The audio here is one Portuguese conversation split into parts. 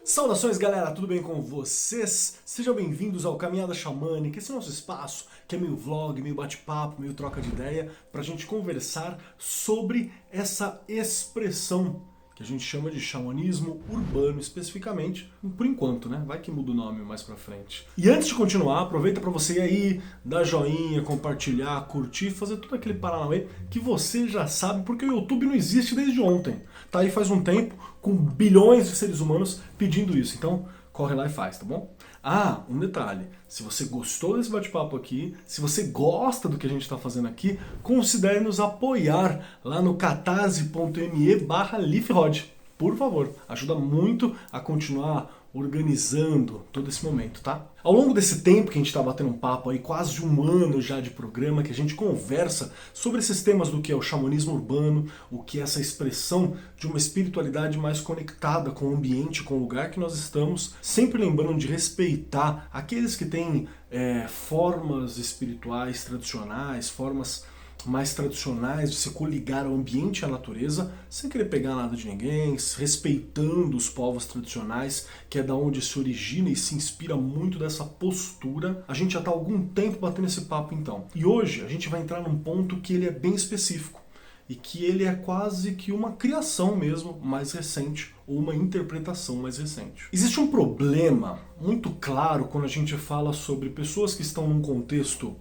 Saudações, galera, tudo bem com vocês? Sejam bem-vindos ao Caminhada Xamânica, esse nosso espaço que é meio vlog, meio bate-papo, meio troca de ideia, pra gente conversar sobre essa expressão que a gente chama de xamanismo urbano especificamente, por enquanto, né? Vai que muda o nome mais pra frente. E antes de continuar, aproveita pra você ir aí, dar joinha, compartilhar, curtir, fazer tudo aquele paranauê que você já sabe, porque o YouTube não existe desde ontem. Tá aí faz um tempo, com bilhões de seres humanos pedindo isso. Então, corre lá e faz, tá bom? Ah, um detalhe. Se você gostou desse bate-papo aqui, se você gosta do que a gente está fazendo aqui, considere nos apoiar lá no catarse.me/lifrod. Por favor, ajuda muito a continuar organizando todo esse momento, tá? Ao longo desse tempo que a gente está batendo um papo aí, quase um ano já de programa, que a gente conversa sobre esses temas do que é o xamanismo urbano, o que é essa expressão de uma espiritualidade mais conectada com o ambiente, com o lugar que nós estamos, sempre lembrando de respeitar aqueles que têm formas espirituais tradicionais, formas mais tradicionais de se coligar ao ambiente e à natureza, sem querer pegar nada de ninguém, respeitando os povos tradicionais, que é da onde se origina e se inspira muito dessa postura. A gente já está há algum tempo batendo esse papo então. E hoje a gente vai entrar num ponto que ele é bem específico e que ele é quase que uma criação mesmo mais recente ou uma interpretação mais recente. Existe um problema muito claro quando a gente fala sobre pessoas que estão num contexto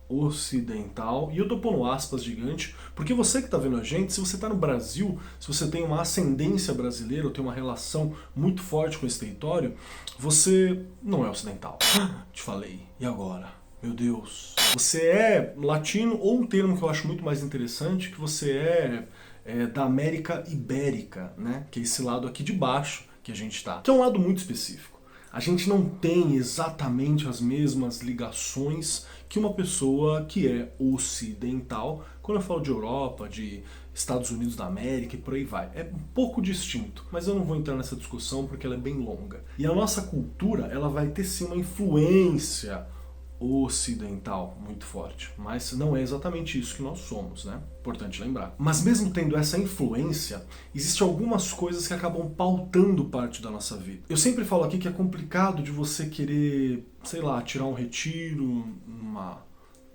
ocidental, e eu tô pondo aspas gigante, porque você que tá vendo a gente, se você tá no Brasil, se você tem uma ascendência brasileira, ou tem uma relação muito forte com esse território, você não é ocidental. Te falei, e agora? Meu Deus. Você é latino, ou um termo que eu acho muito mais interessante, que você é da América Ibérica, né? Que é esse lado aqui de baixo que a gente tá. Que é um lado muito específico. A gente não tem exatamente as mesmas ligações que uma pessoa que é ocidental, quando eu falo de Europa, de Estados Unidos da América e por aí vai. É um pouco distinto, mas eu não vou entrar nessa discussão porque ela é bem longa. E a nossa cultura, ela vai ter sim uma influência ocidental muito forte, mas não é exatamente isso que nós somos, né? Importante lembrar. Mas mesmo tendo essa influência, existem algumas coisas que acabam pautando parte da nossa vida. Eu sempre falo aqui que é complicado de você querer, sei lá, tirar um retiro numa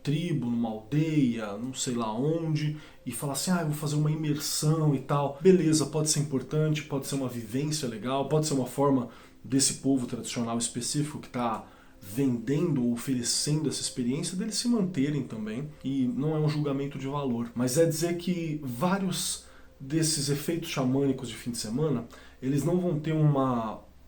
tribo, numa aldeia, não sei lá onde, e falar assim, eu vou fazer uma imersão e tal. Beleza, pode ser importante, pode ser uma vivência legal, pode ser uma forma desse povo tradicional específico que está vendendo ou oferecendo essa experiência deles se manterem também, e não é um julgamento de valor, mas é dizer que vários desses efeitos xamânicos de fim de semana, eles não vão ter um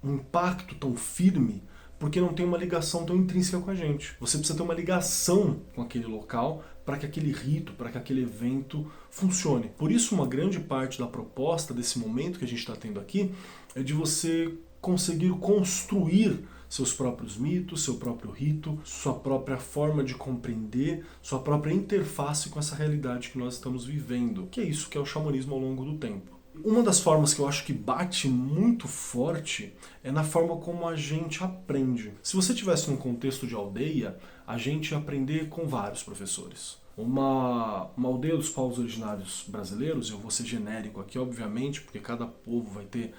impacto tão firme porque não tem uma ligação tão intrínseca com a gente. Você precisa ter uma ligação com aquele local para que aquele rito, para que aquele evento funcione. Por isso, uma grande parte da proposta desse momento que a gente está tendo aqui é de você conseguir construir seus próprios mitos, seu próprio rito, sua própria forma de compreender, sua própria interface com essa realidade que nós estamos vivendo, que é isso que é o xamanismo ao longo do tempo. Uma das formas que eu acho que bate muito forte é na forma como a gente aprende. Se você tivesse num contexto de aldeia, a gente ia aprender com vários professores. Uma aldeia dos povos originários brasileiros, eu vou ser genérico aqui, obviamente, porque cada povo vai ter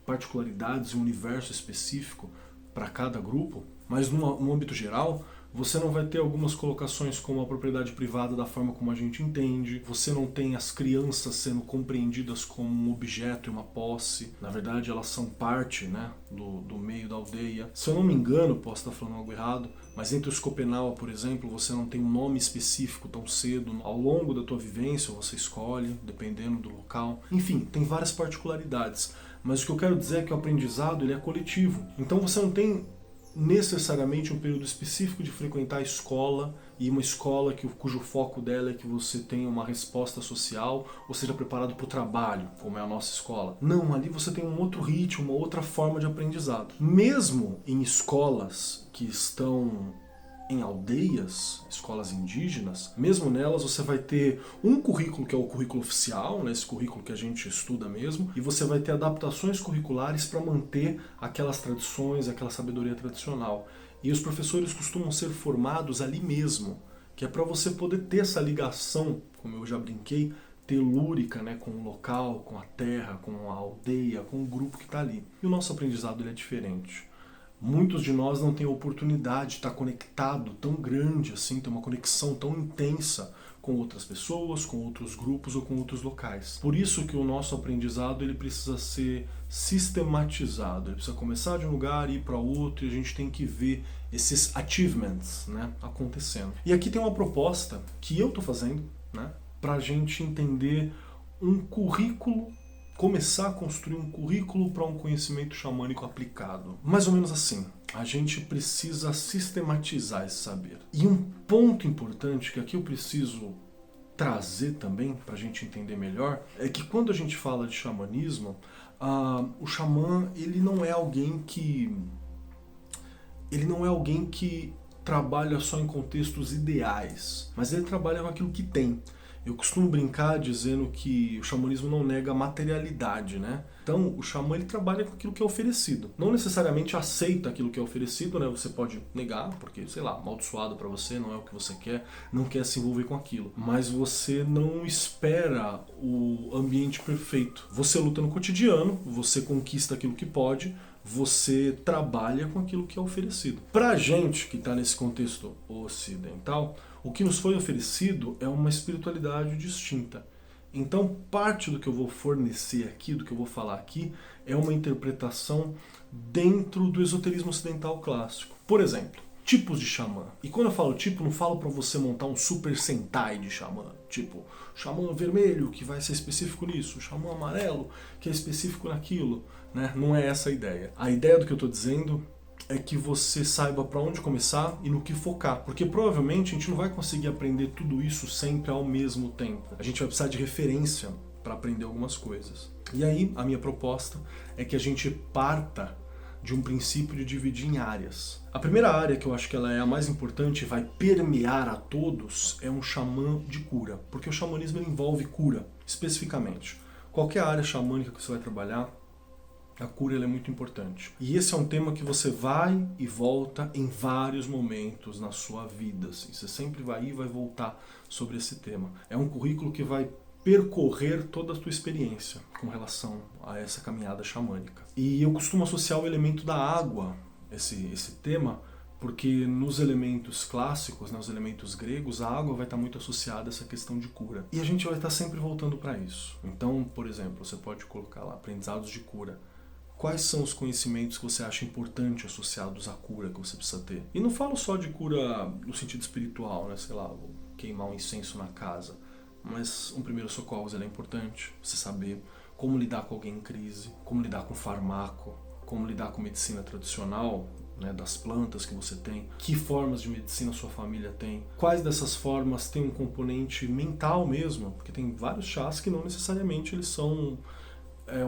particularidades e um universo específico para cada grupo, mas no âmbito geral, você não vai ter algumas colocações como a propriedade privada da forma como a gente entende, você não tem as crianças sendo compreendidas como um objeto e uma posse, na verdade elas são parte, né, do meio da aldeia. Se eu não me engano, posso estar falando algo errado, mas entre os Copenaua, por exemplo, você não tem um nome específico tão cedo, ao longo da tua vivência você escolhe, dependendo do local, enfim, tem várias particularidades. Mas o que eu quero dizer é que o aprendizado ele é coletivo. Então você não tem necessariamente um período específico de frequentar a escola, e uma escola cujo foco dela é que você tenha uma resposta social ou seja preparado para o trabalho, como é a nossa escola. Não, ali você tem um outro ritmo, uma outra forma de aprendizado. Mesmo em escolas que estão em aldeias, escolas indígenas, mesmo nelas você vai ter um currículo que é o currículo oficial, né, esse currículo que a gente estuda mesmo, e você vai ter adaptações curriculares para manter aquelas tradições, aquela sabedoria tradicional. E os professores costumam ser formados ali mesmo, que é para você poder ter essa ligação, como eu já brinquei, telúrica, né, com o local, com a terra, com a aldeia, com o grupo que está ali. E o nosso aprendizado ele é diferente. Muitos de nós não têm a oportunidade de estar conectado tão grande assim, ter uma conexão tão intensa com outras pessoas, com outros grupos ou com outros locais. Por isso que o nosso aprendizado ele precisa ser sistematizado, ele precisa começar de um lugar e ir para outro, e a gente tem que ver esses achievements, né, acontecendo. E aqui tem uma proposta que eu estou fazendo, né, para a gente entender um currículo, começar a construir um currículo para um conhecimento xamânico aplicado. Mais ou menos assim, a gente precisa sistematizar esse saber. E um ponto importante que aqui eu preciso trazer também, para a gente entender melhor, é que quando a gente fala de xamanismo, o xamã ele não é alguém que trabalha só em contextos ideais, mas ele trabalha com aquilo que tem. Eu costumo brincar dizendo que o xamanismo não nega a materialidade, né? Então, o xamã ele trabalha com aquilo que é oferecido. Não necessariamente aceita aquilo que é oferecido, né? Você pode negar, porque, sei lá, amaldiçoado para você, não é o que você quer, não quer se envolver com aquilo. Mas você não espera o ambiente perfeito. Você luta no cotidiano, você conquista aquilo que pode, você trabalha com aquilo que é oferecido. Pra gente que está nesse contexto ocidental, o que nos foi oferecido é uma espiritualidade distinta. Então, parte do que eu vou fornecer aqui, do que eu vou falar aqui, é uma interpretação dentro do esoterismo ocidental clássico. Por exemplo, tipos de xamã. E quando eu falo tipo, não falo para você montar um super sentai de xamã. Tipo, xamã vermelho, que vai ser específico nisso, xamã amarelo, que é específico naquilo. Né? Não é essa a ideia. A ideia do que eu estou dizendo é que você saiba para onde começar e no que focar, porque provavelmente a gente não vai conseguir aprender tudo isso sempre ao mesmo tempo. A gente vai precisar de referência para aprender algumas coisas. E aí, a minha proposta é que a gente parta de um princípio de dividir em áreas. A primeira área, que eu acho que ela é a mais importante e vai permear a todos, é um xamã de cura, porque o xamanismo ele envolve cura, especificamente. Qualquer área xamânica que você vai trabalhar, a cura ela é muito importante. E esse é um tema que você vai e volta em vários momentos na sua vida. Assim. Você sempre vai ir e vai voltar sobre esse tema. É um currículo que vai percorrer toda a tua experiência com relação a essa caminhada xamânica. E eu costumo associar o elemento da água, esse tema, porque nos elementos clássicos, nos elementos gregos, a água vai estar muito associada a essa questão de cura. E a gente vai estar sempre voltando para isso. Então, por exemplo, você pode colocar lá aprendizados de cura. Quais são os conhecimentos que você acha importante associados à cura que você precisa ter? E não falo só de cura no sentido espiritual, né? Sei lá, vou queimar um incenso na casa. Mas um primeiro socorro é importante, você saber como lidar com alguém em crise, como lidar com farmaco, como lidar com medicina tradicional, né, das plantas que você tem, que formas de medicina sua família tem, quais dessas formas tem um componente mental mesmo, porque tem vários chás que não necessariamente eles são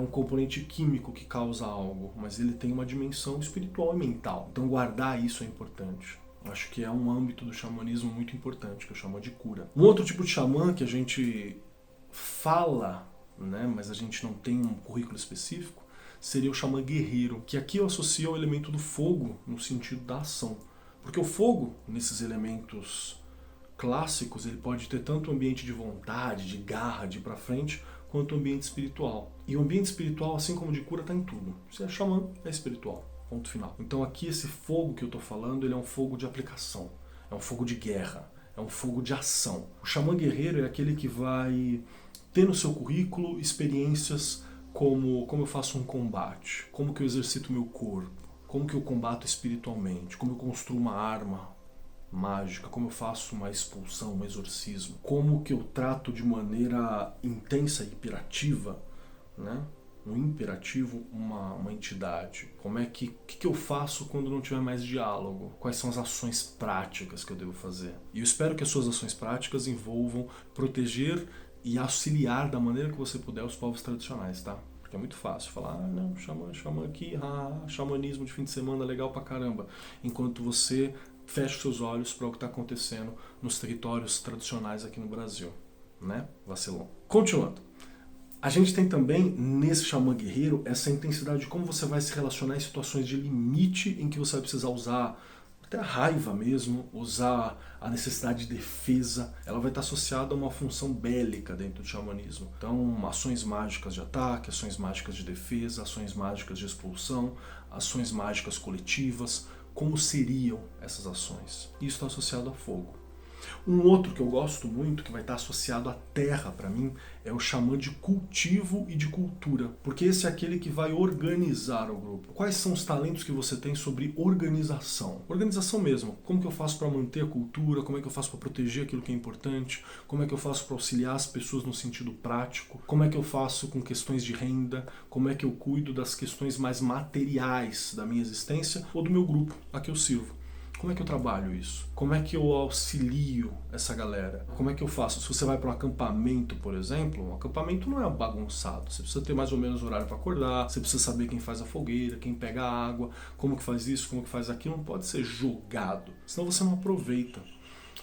um componente químico que causa algo, mas ele tem uma dimensão espiritual e mental. Então guardar isso é importante. Acho que é um âmbito do xamanismo muito importante, que é o xamã de cura. Um outro tipo de xamã que a gente fala, né, mas a gente não tem um currículo específico, seria o xamã guerreiro, que aqui eu associo ao elemento do fogo no sentido da ação. Porque o fogo, nesses elementos clássicos, ele pode ter tanto um ambiente de vontade, de garra, de ir pra frente, quanto o ambiente espiritual. E o ambiente espiritual, assim como de cura, está em tudo. Se é xamã, é espiritual. Ponto final. Então aqui esse fogo que eu estou falando, ele é um fogo de aplicação. É um fogo de guerra. É um fogo de ação. O xamã guerreiro é aquele que vai ter no seu currículo experiências como eu faço um combate, como que eu exercito meu corpo, como que eu combato espiritualmente, como eu construo uma arma mágica, como eu faço uma expulsão, um exorcismo, como que eu trato de maneira intensa e hiperativa, né? Um imperativo, uma entidade. Como é que eu faço quando não tiver mais diálogo? Quais são as ações práticas que eu devo fazer? E eu espero que as suas ações práticas envolvam proteger e auxiliar da maneira que você puder os povos tradicionais, tá? Porque é muito fácil falar, não, xamã aqui, xamanismo de fim de semana legal pra caramba. Enquanto você fecha os seus olhos para o que está acontecendo nos territórios tradicionais aqui no Brasil, né? Vacilão. Continuando. A gente tem também, nesse xamã guerreiro, essa intensidade de como você vai se relacionar em situações de limite em que você vai precisar usar até a raiva mesmo, usar a necessidade de defesa, ela vai estar associada a uma função bélica dentro do xamanismo. Então, ações mágicas de ataque, ações mágicas de defesa, ações mágicas de expulsão, ações mágicas coletivas, como seriam essas ações? Isso está associado a fogo. Um outro que eu gosto muito, que vai estar associado à terra para mim, é o xamã de cultivo e de cultura, porque esse é aquele que vai organizar o grupo. Quais são os talentos que você tem sobre organização? Organização mesmo. Como que eu faço para manter a cultura? Como é que eu faço para proteger aquilo que é importante? Como é que eu faço para auxiliar as pessoas no sentido prático? Como é que eu faço com questões de renda? Como é que eu cuido das questões mais materiais da minha existência ou do meu grupo a que eu sirvo? Como é que eu trabalho isso? Como é que eu auxilio essa galera? Como é que eu faço? Se você vai para um acampamento, por exemplo, um acampamento não é bagunçado. Você precisa ter mais ou menos horário para acordar, você precisa saber quem faz a fogueira, quem pega a água, como que faz isso, como que faz aquilo. Não pode ser jogado, senão você não aproveita.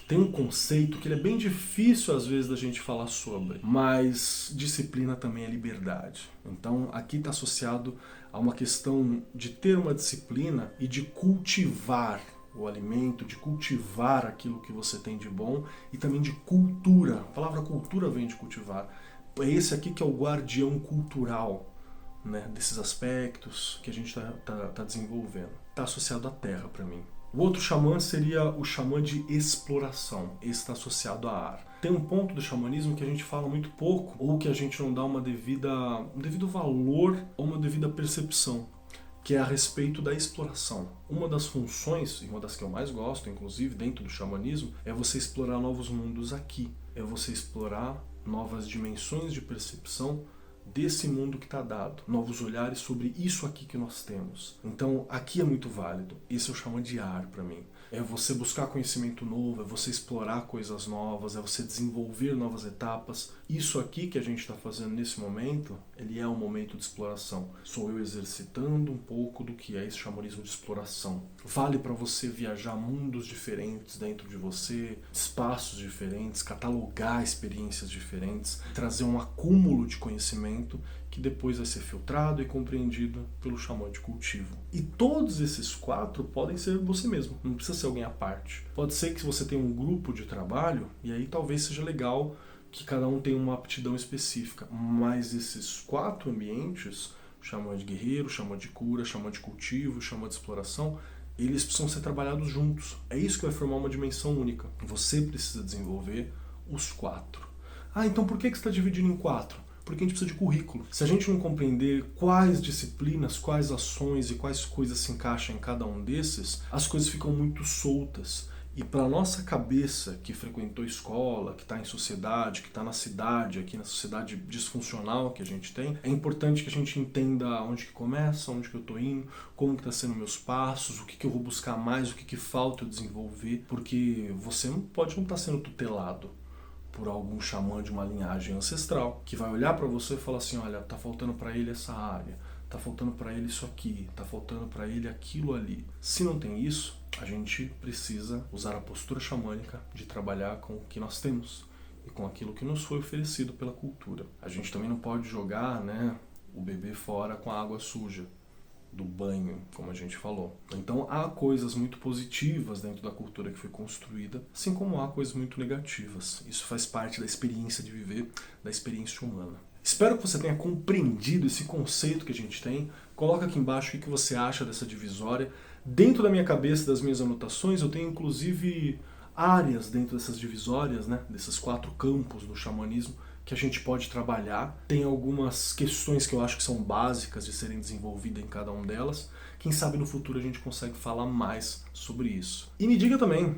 Tem um conceito que ele é bem difícil às vezes da gente falar sobre, mas disciplina também é liberdade. Então aqui está associado a uma questão de ter uma disciplina e de cultivar o alimento, de cultivar aquilo que você tem de bom e também de cultura. A palavra cultura vem de cultivar. É esse aqui que é o guardião cultural, né, desses aspectos que a gente tá desenvolvendo. Está associado à terra para mim. O outro xamã seria o xamã de exploração. Esse está associado a ar. Tem um ponto do xamanismo que a gente fala muito pouco ou que a gente não dá um devido valor ou uma devida percepção, que é a respeito da exploração. Uma das funções, e uma das que eu mais gosto, inclusive, dentro do xamanismo, é você explorar novos mundos aqui. É você explorar novas dimensões de percepção desse mundo que está dado. Novos olhares sobre isso aqui que nós temos. Então, aqui é muito válido. Esse é o xamã de ar para mim. É você buscar conhecimento novo, é você explorar coisas novas, é você desenvolver novas etapas. Isso aqui que a gente está fazendo nesse momento, ele é um momento de exploração. Sou eu exercitando um pouco do que é esse xamanismo de exploração. Vale para você viajar mundos diferentes dentro de você, espaços diferentes, catalogar experiências diferentes, trazer um acúmulo de conhecimento que depois vai ser filtrado e compreendido pelo xamã de cultivo. E todos esses 4 podem ser você mesmo, não precisa ser alguém à parte. Pode ser que você tenha um grupo de trabalho, e aí talvez seja legal que cada um tenha uma aptidão específica, mas esses 4 ambientes, xamã de guerreiro, xamã de cura, xamã de cultivo, xamã de exploração, eles precisam ser trabalhados juntos. É isso que vai formar uma dimensão única. Você precisa desenvolver os 4. Ah, então por que você está dividindo em 4? Porque a gente precisa de currículo. Se a gente não compreender quais disciplinas, quais ações e quais coisas se encaixam em cada um desses, as coisas ficam muito soltas. E para a nossa cabeça, que frequentou escola, que está em sociedade, que está na cidade, aqui na sociedade disfuncional que a gente tem, é importante que a gente entenda onde que começa, onde que eu estou indo, como que está sendo meus passos, o que eu vou buscar mais, o que falta eu desenvolver, porque você não pode não estar sendo tutelado por algum xamã de uma linhagem ancestral, que vai olhar para você e falar assim, olha, tá faltando para ele essa área, tá faltando para ele isso aqui, tá faltando para ele aquilo ali. Se não tem isso, a gente precisa usar a postura xamânica de trabalhar com o que nós temos e com aquilo que nos foi oferecido pela cultura. A gente também não pode jogar, né, o bebê fora com a água suja do banho, como a gente falou. Então há coisas muito positivas dentro da cultura que foi construída, assim como há coisas muito negativas. Isso faz parte da experiência de viver, da experiência humana. Espero que você tenha compreendido esse conceito que a gente tem. Coloca aqui embaixo o que você acha dessa divisória. Dentro da minha cabeça, das minhas anotações, eu tenho inclusive áreas dentro dessas divisórias, né, desses 4 campos do xamanismo, que a gente pode trabalhar. Tem algumas questões que eu acho que são básicas de serem desenvolvidas em cada uma delas. Quem sabe no futuro a gente consegue falar mais sobre isso. E me diga também,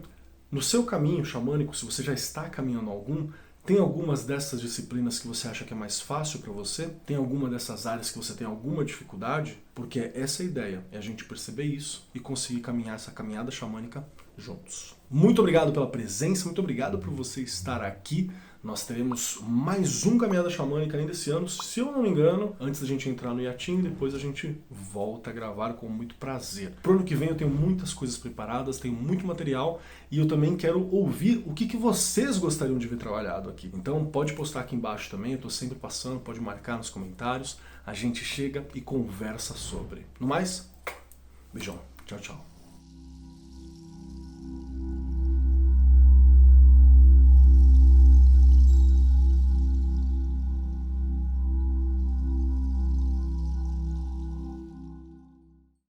no seu caminho xamânico, se você já está caminhando algum, tem algumas dessas disciplinas que você acha que é mais fácil para você? Tem alguma dessas áreas que você tem alguma dificuldade? Porque essa é a ideia, é a gente perceber isso e conseguir caminhar essa caminhada xamânica juntos. Muito obrigado pela presença, muito obrigado por você estar aqui. Nós teremos mais um Caminhada Xamânica ainda esse ano, se eu não me engano, antes da gente entrar no iatinho, e depois a gente volta a gravar com muito prazer. Pro ano que vem eu tenho muitas coisas preparadas, tenho muito material e eu também quero ouvir o que vocês gostariam de ver trabalhado aqui. Então pode postar aqui embaixo também, eu estou sempre passando, pode marcar nos comentários, a gente chega e conversa sobre. No mais, beijão, tchau, tchau.